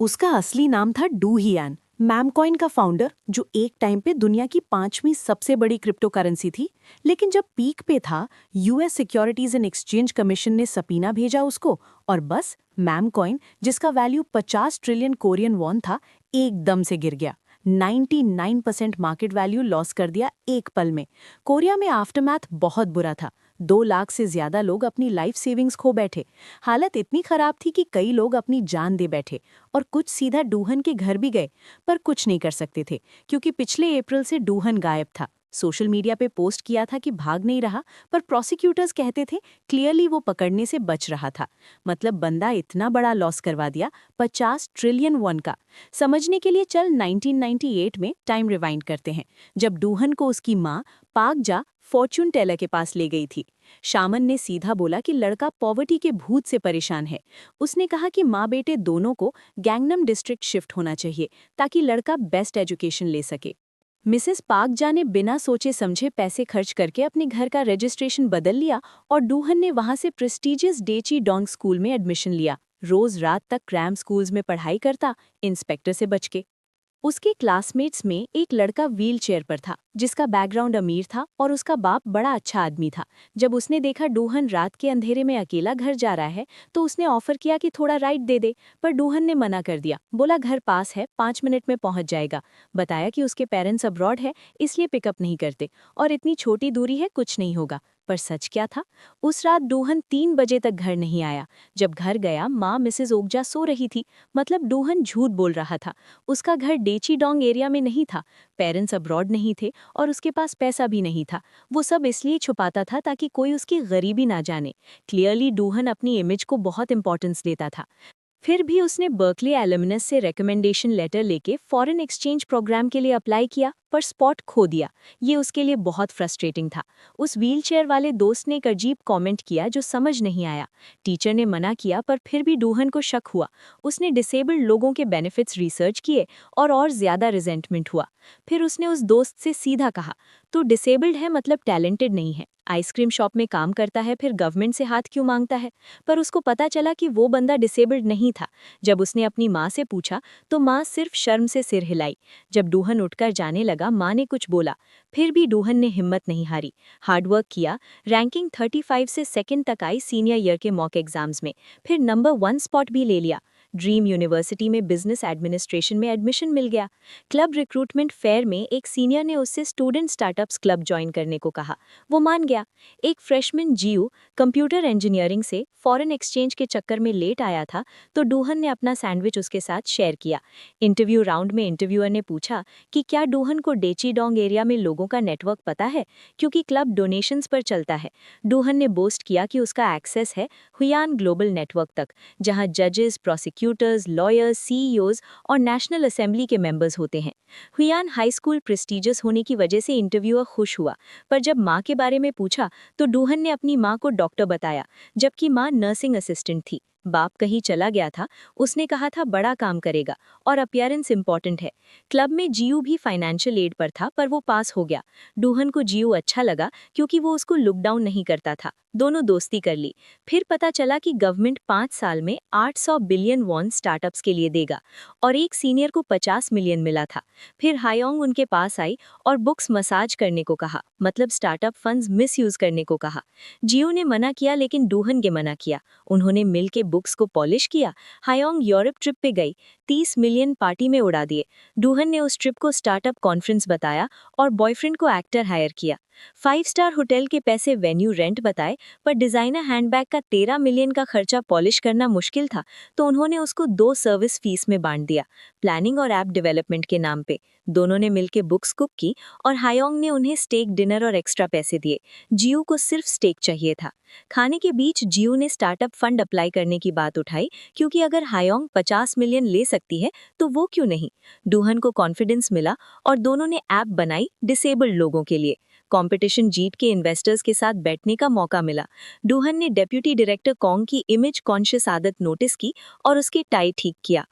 उसका असली नाम था डू हियान, मैमकॉइन का फाउंडर, जो एक टाइम पे दुनिया की 5वीं सबसे बड़ी क्रिप्टो करेंसी थी। लेकिन जब पीक पे था, US securities and exchange commission ने सबीना भेजा उसको, और बस मैमकॉइन, जिसका वैल्यू 50 ट्रिलियन कोरियन वॉन था, एकदम से गिर गया। 99% मार्केट वैल्यू लॉस कर दिया एक पल में। कोरिया में आफ्टरमैथ बहुत बुरा था। 2 लाख से ज्यादा लोग अपनी लाइफ सेविंग्स खो बैठे। हालत इतनी खराब थी कि कई लोग अपनी जान दे बैठे, और कुछ सीधा डूहन के घर भी गए, पर कुछ नहीं कर सकते थे, क्योंकि पिछले अप्रैल से डूहन गायब था। सोशल मीडिया पे पोस्ट किया था कि भाग नहीं रहा, पर प्रोसिक्यूटर्स कहते थे क्लियरली वो पकड़ने से बच रहा था। मतलब बंदा इतना बड़ा लॉस करवा दिया, 50 ट्रिलियन वन का। समझने के लिए चल 1998 में टाइम रिवाइंड करते हैं, जब डूहन को उसकी माँ पाक जा फॉर्च्यून टेलर के पास ले गई थी। शामन ने सीधा बोला कि लड़का पॉवर्टी के भूत से परेशान है। उसने कहा कि माँ बेटे दोनों को गैंगनम डिस्ट्रिक्ट शिफ्ट होना चाहिए, ताकि लड़का बेस्ट एजुकेशन ले सके। मिसेस पाक जा ने बिना सोचे समझे पैसे खर्च करके अपने घर का रजिस्ट्रेशन बदल लिया, और डूहन ने वहां से प्रेस्टीजियस डेची डोंग स्कूल में एडमिशन लिया। रोज रात तक क्रैम स्कूल्स में पढ़ाई करता, इंस्पेक्टर से बच के। उसके क्लासमेट्स में एक लड़का व्हील चेयर पर था, जिसका बैकग्राउंड अमीर था और उसका बाप बड़ा अच्छा आदमी था। जब उसने देखा डूहन रात के अंधेरे में अकेला घर जा रहा है, तो उसने ऑफर किया कि थोड़ा राइड दे दे, पर डूहन ने मना कर दिया। बोला घर पास है, 5 मिनट में पहुंच जाएगा। बताया कि उसके पेरेंट्स अब्रॉड है, इसलिए पिकअप नहीं करते, और इतनी छोटी दूरी है, कुछ नहीं होगा। पर सच क्या था? उस रात डूहन 3 बजे तक घर नहीं आया। जब घर गया, माँ मिसेज ओगजा सो रही थी। मतलब डूहन झूठ बोल रहा था। उसका घर डेचीडोंग एरिया में नहीं था, पेरेंट्स अब्रॉड नहीं थे, और उसके पास पैसा भी नहीं था। वो सब इसलिए छुपाता था ताकि कोई उसकी गरीबी ना जाने। क्लियरली डूहन अपनी इमेज को बहुत इंपॉर्टेंस देता था। फिर भी उसने बर्कली एलुमनस से रिकमेंडेशन लेटर लेके फॉरेन एक्सचेंज प्रोग्राम के लिए अप्लाई किया, पर स्पॉट खो दिया। ये उसके लिए बहुत फ्रस्ट्रेटिंग था। उस व्हीलचेयर वाले दोस्त ने एक अजीब कमेंट किया जो समझ नहीं आया। टीचर ने मना किया, पर फिर भी डूहन को शक हुआ। उसने डिसेबल्ड लोगों के बेनिफिट्स रिसर्च किए, और ज्यादा रिजेंटमेंट हुआ। फिर उसने उस दोस्त से सीधा कहा, तू डिसेबल्ड है मतलब टैलेंटेड नहीं है। आइसक्रीम शॉप में काम करता है, फिर गवर्नमेंट से हाथ क्यों मांगता है? पर उसको पता चला कि वो बंदा डिसेबल्ड नहीं था। जब उसने अपनी माँ से पूछा, तो माँ सिर्फ शर्म से सिर हिलाई। जब डूहन उठकर जाने लगा, माँ ने कुछ बोला, फिर भी डूहन ने हिम्मत नहीं हारी। हार्डवर्क किया, रैंकिंग 35 से सेकंड तक आई सीनियर ईयर के मॉक एग्जाम्स में। फिर नंबर 1 स्पॉट भी ले लिया। ड्रीम यूनिवर्सिटी में बिजनेस एडमिनिस्ट्रेशन में एडमिशन मिल गया। क्लब रिक्रूटमेंट फेयर में एक सीनियर ने उससे स्टूडेंट स्टार्टअप्स क्लब ज्वाइन करने को कहा। वो मान गया। एक फ्रेशमैन जीयू कंप्यूटर इंजीनियरिंग से फॉरेन एक्सचेंज के चक्कर में लेट आया था, तो डूहन ने अपना सैंडविच उसके साथ शेयर किया। इंटरव्यू राउंड में इंटरव्यूअर ने पूछा कि क्या डूहन को डेचीडोंग एरिया में लोगों का नेटवर्क पता है, क्योंकि क्लब डोनेशंस पर चलता है। डूहन ने बोस्ट किया कि उसका एक्सेस है हुयान ग्लोबल नेटवर्क तक, जहां जजेस, प्रोसिक्यूटर्स, लॉयर्स, सीईओज और नेशनल असेंबली के मेंबर्स होते हैं। हुयान हाई स्कूल प्रेस्टिजियस होने की वजह से इंटरव्यूअर खुश हुआ, पर जब माँ के बारे में पूछा, तो डूहन ने अपनी माँ को डॉक्टर बताया, जबकि माँ नर्सिंग असिस्टेंट थी। बाप कहीं चला गया था, उसने कहा था बड़ा काम करेगा, और अपीयरेंस इंपॉर्टेंट है। क्लब में जीयू भी फाइनेंशियल एड पर था, पर वो पास हो गया। डूहन को जीयू अच्छा लगा, क्योंकि वो उसको लुक डाउन नहीं करता था। दोनों दोस्ती कर ली। फिर पता चला कि गवर्नमेंट 5 साल में 800 बिलियन वॉन स्टार्टअप्स के लिए देगा, और एक सीनियर को 50 मिलियन मिला था। फिर हायोंग उनके पास आई और बुक्स मसाज करने को कहा, मतलब स्टार्टअप फंड्स मिसयूज करने को कहा। जियो ने मना किया, लेकिन डूहन के मना किया। उन्होंने मिल के बुक्स को पॉलिश किया। हायोंग यूरोप ट्रिप पे गई, 30 मिलियन पार्टी में उड़ा दिए। डूहन ने उस ट्रिप को स्टार्टअप कॉन्फ्रेंस बताया, और बॉयफ्रेंड को एक्टर हायर किया। 5 स्टार होटल के पैसे वेन्यू रेंट बताए, पर डिजाइनर हैंडबैग का 13 मिलियन का खर्चा पॉलिश करना मुश्किल था, तो उन्होंने उसको 2 सर्विस फीस में बांट दिया, प्लानिंग और ऐप डेवलपमेंट के नाम पे। दोनों ने मिलकर बुक्स कुक की, और हायोंग ने उन्हें स्टेक डिनर और एक्स्ट्रा पैसे दिए। जियो को सिर्फ स्टेक चाहिए था। खाने के बीच जियो ने स्टार्टअप फंड अप्लाई करने की बात उठाई, क्योंकि अगर हायोंग 50 मिलियन ले सकती है, तो वो क्यों नहीं। डूहन को कॉन्फिडेंस मिला, और दोनों ने ऐप बनाई डिसेबल्ड लोगों के लिए। कंपटीशन जीत के इन्वेस्टर्स के साथ बैठने का मौका मिला। डूहन ने डेप्यूटी डायरेक्टर कॉन्ग की इमेज कॉन्शियस आदत नोटिस की, और उसकी टाई ठीक किया।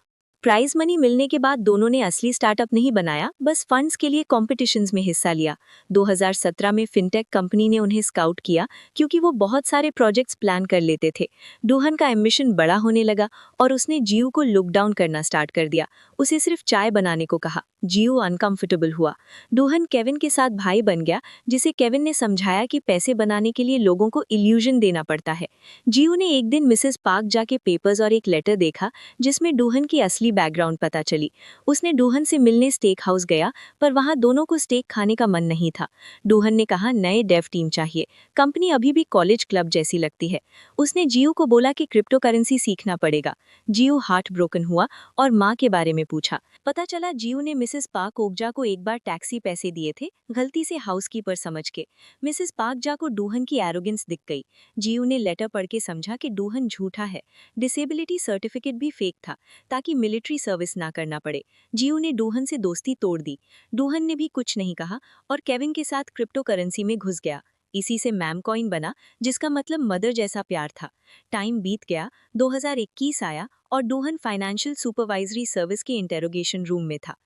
प्राइज मनी मिलने के बाद दोनों ने असली स्टार्टअप नहीं बनाया, बस फंड्स के लिए कॉम्पिटिशन्स में हिस्सा लिया। 2017 में फिनटेक कंपनी ने उन्हें स्काउट किया क्योंकि वो बहुत सारे प्रोजेक्ट्स प्लान कर लेते थे। डूहन का एम्बिशन बड़ा होने लगा और उसने जियो को लुक डाउन करना स्टार्ट कर दिया। उसे सिर्फ चाय बनाने को कहा। जियो अनकंफर्टेबल हुआ। डूहन केविन के साथ भाई बन गया, जिसे केविन ने समझाया कि पैसे बनाने के लिए लोगों को इल्यूजन देना पड़ता है। जियो ने एक दिन मिसेस पार्क जाके पेपर्स और एक लेटर देखा जिसमें डूहन की असली बैकग्राउंड पता चली। उसने डूहन से मिलने स्टेक हाउस गया, पर वहां दोनों को स्टेक खाने का मन नहीं था। डूहन ने कहा नए डेव टीम चाहिए, कंपनी अभी भी कॉलेज क्लब जैसी लगती है। उसने जियो को बोला कि क्रिप्टो करेंसी सीखना पड़ेगा। जियो हार्ट ब्रोकन हुआ और माँ के बारे में पूछा। पता चला जियो ने मिसेस पार्क ओकजा को एक बार टैक्सी पैसे दिए थे, गलती से हाउसकीपर समझ के। मिसेस पार्क जा को डूहन की एरोगेंस दिख गई। जियो ने लेटर पढ़ के समझा कि डूहन झूठा है। डिसेबिलिटी सर्टिफिकेट भी फेक था ताकि मिलिट्री सर्विस ना करना पड़े। जियो ने डूहन से दोस्ती तोड़ दी। डूहन ने भी कुछ नहीं कहा और केविन के साथ क्रिप्टो करेंसी में घुस गया। इसी से मैम कॉइन बना, जिसका मतलब मदर जैसा प्यार था। टाइम बीत गया, 2021 आया और डूहन फाइनेंशियल सुपरवाइजरी सर्विस के इंटेरोगेशन रूम में था।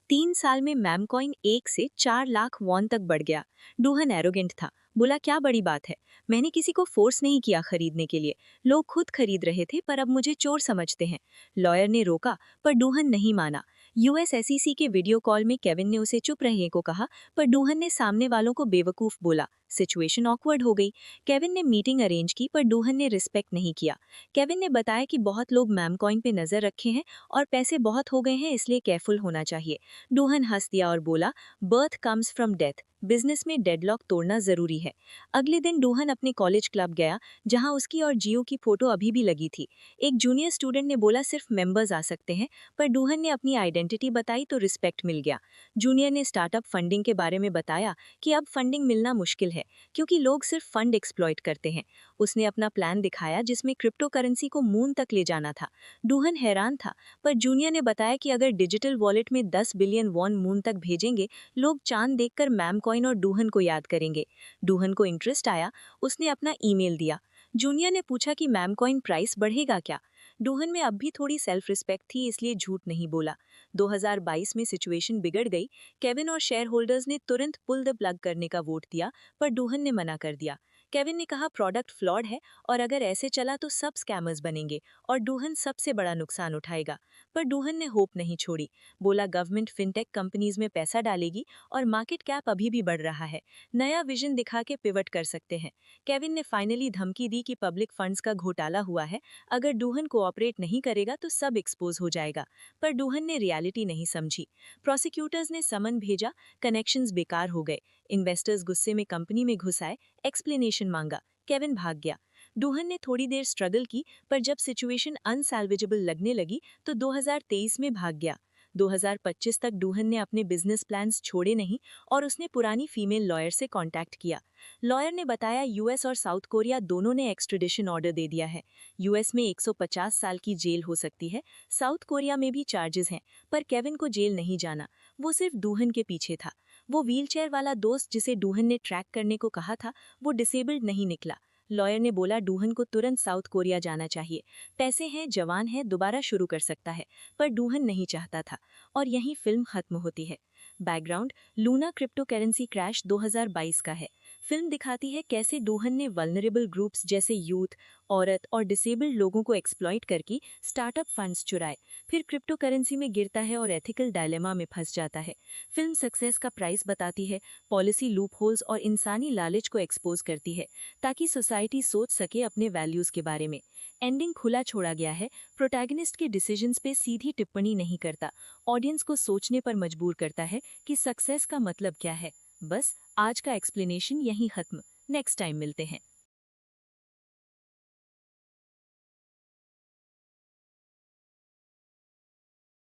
3 साल में मैम कॉइन 1 से 4 लाख वॉन तक बढ़ गया। डूहन एरोगेंट था, बोला क्या बड़ी बात है, मैंने किसी को फोर्स नहीं किया खरीदने के लिए, लोग खुद खरीद रहे थे, पर अब मुझे चोर समझते हैं। लॉयर ने रोका, पर डूहन नहीं माना। यूएस एसईसी के वीडियो कॉल में केविन ने उसे चुप रहने को कहा, पर डूहन ने सामने वालों को बेवकूफ बोला। सिचुएशन ऑकवर्ड हो गई। केविन ने मीटिंग अरेंज की, पर डूहन ने रिस्पेक्ट नहीं किया। केविन ने बताया कि बहुत लोग मैम कॉइन पे नजर रखे हैं और पैसे बहुत हो गए हैं, इसलिए केयरफुल होना चाहिए। डूहन हंस दिया और बोला, birth comes from death, business में डेडलॉक तोड़ना जरूरी है। अगले दिन डूहन अपने कॉलेज क्लब गया, जहां उसकी और जियो की फोटो अभी भी लगी थी। एक जूनियर स्टूडेंट ने बोला सिर्फ मेंबर्स आ सकते हैं, पर डूहन ने अपनी आइडेंटिटी बताई तो रिस्पेक्ट मिल गया। जूनियर ने स्टार्टअप फंडिंग के बारे में बताया कि अब फंडिंग मिलना मुश्किल है क्योंकि लोग सिर्फ फंड एक्सप्लॉइट करते हैं। उसने अपना प्लान दिखाया जिसमें क्रिप्टो करेंसी को मून तक ले जाना था। डूहन हैरान था, पर जूनियर ने बताया कि अगर डिजिटल वॉलेट में 10 बिलियन वॉन मून तक भेजेंगे, लोग चांद देखकर मैम कॉइन और डूहन को याद करेंगे। डूहन को इंटरेस्ट आया, उसने अपना ईमेल दिया। जूनियर ने पूछा कि मैम कॉइन प्राइस बढ़ेगा क्या। डूहन में अब भी थोड़ी सेल्फ रिस्पेक्ट थी, इसलिए झूठ नहीं बोला। 2022 में सिचुएशन बिगड़ गई। केविन और शेयर होल्डर्स ने तुरंत पुल द प्लग करने का वोट दिया, पर डूहन ने मना कर दिया। केविन ने कहा प्रोडक्ट फ्लॉड है और अगर ऐसे चला तो सब स्कैमर्स बनेंगे और डूहन सबसे बड़ा नुकसान उठाएगा। पर डूहन ने होप नहीं छोड़ी। बोला गवर्नमेंट फिनटेक कंपनीज में पैसा डालेगी और मार्केट कैप अभी भी बढ़ रहा है, नया विजन दिखा के पिवट कर सकते हैं। केविन ने फाइनली धमकी दी कि पब्लिक फंड्स का घोटाला हुआ है, अगर डूहन कोऑपरेट नहीं करेगा तो सब एक्सपोज हो जाएगा। पर डूहन ने रियलिटी नहीं समझी। प्रोसिक्यूटर्स ने समन भेजा, कनेक्शंस बेकार हो गए। इन्वेस्टर्स गुस्से में कंपनी में घुस आए, एक्सप्लेनेशन मांगा। केविन भाग गया। डूहन ने थोड़ी देर स्ट्रगल की, पर जब सिचुएशन अनसैल्वेजेबल लगने लगी तो 2023 में भाग गया। 2025 तक डूहन ने अपने बिजनेस प्लान्स छोड़े नहीं और उसने पुरानी फीमेल लॉयर से कांटेक्ट किया। लॉयर ने बताया यूएस और साउथ कोरिया दोनों ने एक्सट्रेडिशन ऑर्डर दे दिया है। यूएस में 150 साल की जेल हो सकती है, साउथ कोरिया में भी चार्जेस हैं, पर केविन को जेल नहीं जाना, वो सिर्फ डूहन के पीछे था। वो व्हीलचेयर वाला दोस्त जिसे डूहन ने ट्रैक करने को कहा था, वो डिसेबल्ड नहीं निकला। लॉयर ने बोला डूहन को तुरंत साउथ कोरिया जाना चाहिए, पैसे हैं, जवान है, दोबारा शुरू कर सकता है, पर डूहन नहीं चाहता था। और यहीं फिल्म खत्म होती है। Background Luna crypto currency crash 2022 का है। फिल्म दिखाती है कैसे डूहन ने वल्नरेबल ग्रुप्स जैसे यूथ, औरत और डिसेबल्ड लोगों को एक्सप्लॉइट करके स्टार्टअप फंड्स चुराए, फिर क्रिप्टो करेंसी में गिरता है और एथिकल डायलेमा में फंस जाता है। फिल्म सक्सेस का प्राइस बताती है, पॉलिसी लूपहोल्स और इंसानी लालच को एक्सपोज करती है ताकि सोसाइटी सोच सके अपने वैल्यूज के बारे में। एंडिंग खुला छोड़ा गया है, प्रोटैगनिस्ट के डिसीजंस पे सीधी टिप्पणी नहीं करता, ऑडियंस को सोचने पर मजबूर करता है कि सक्सेस का मतलब क्या है। बस आज का एक्सप्लेनेशन यहीं खत्म, नेक्स्ट टाइम मिलते हैं।